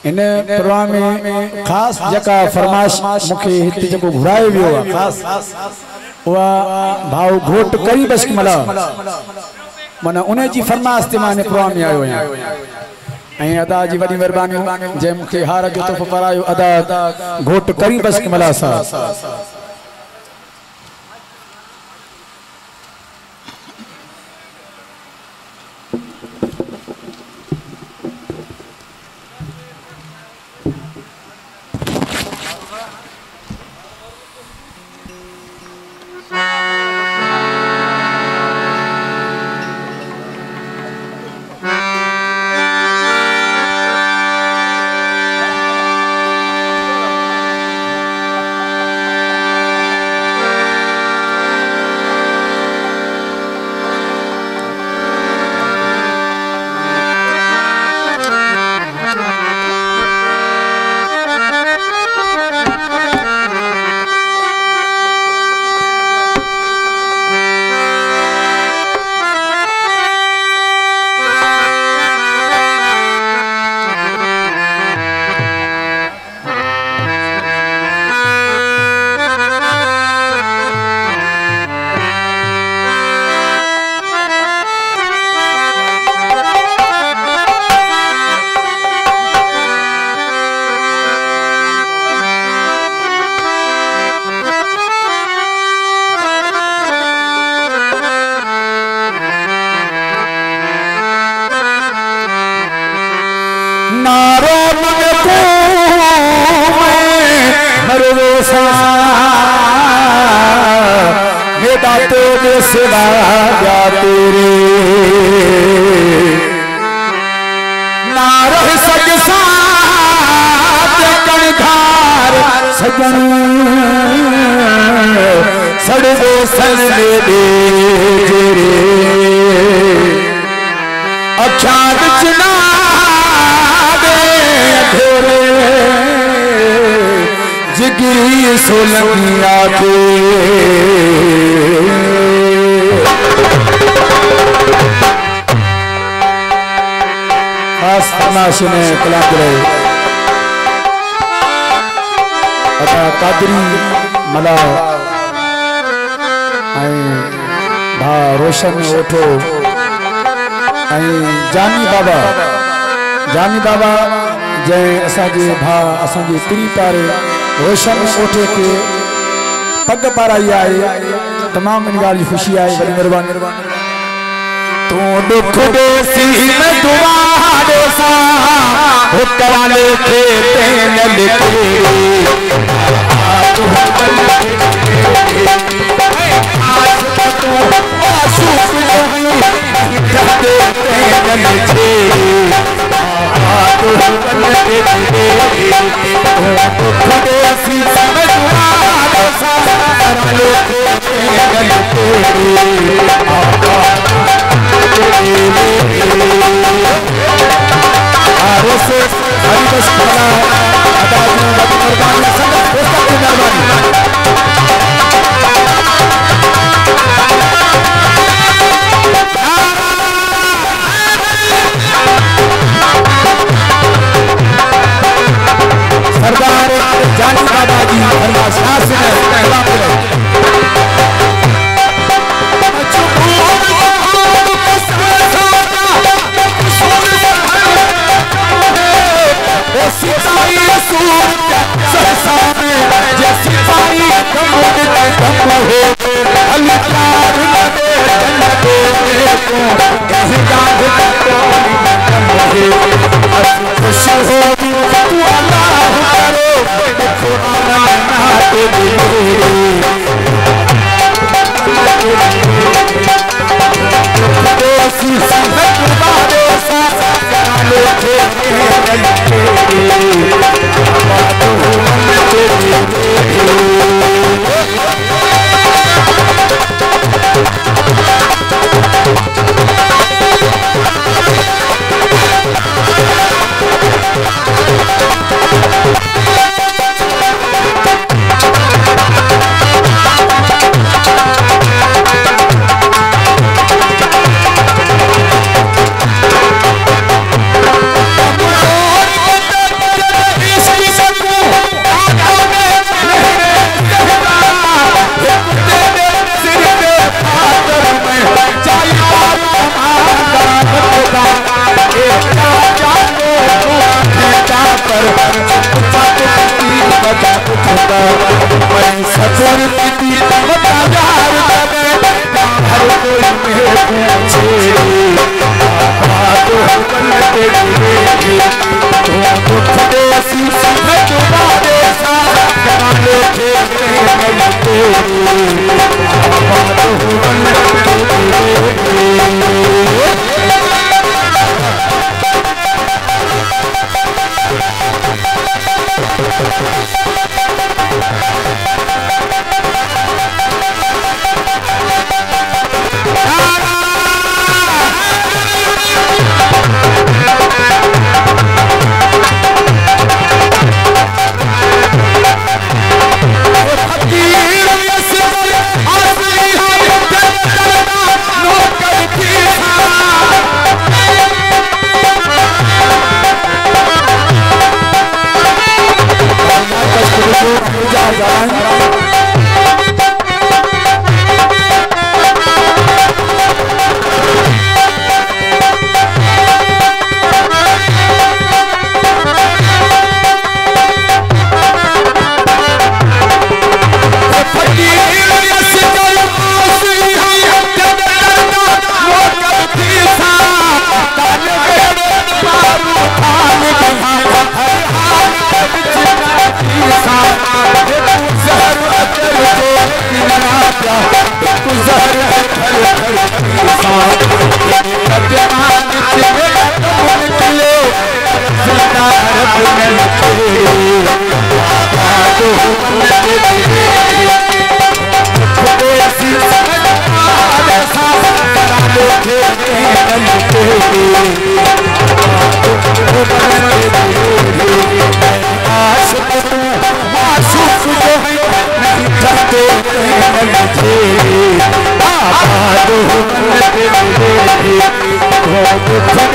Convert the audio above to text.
इन programme में खास जका फरमाइश मुखे हिते जको घुरायो वियो आहे खास वा भाव घोट करी बस मला माना उन जी फरमाइश ते माने प्रोग्राम में आयो आहियां अदा जी वडी मेहरबानी जे मुखे हार जो तोहफो परायो अदा घोट करी बस मला सा रोशन ओठो जानी बाबा जै असाजे भा असाजे त्री तारे रोशन ओठे के पग पाराई आए तमाम इन गाल खुशी आए बड़ी मेहरबानी तू दुख देसी में दुआ देसा हुक्काले के तेन लिखे सरदार जानी बाबा जी बाबा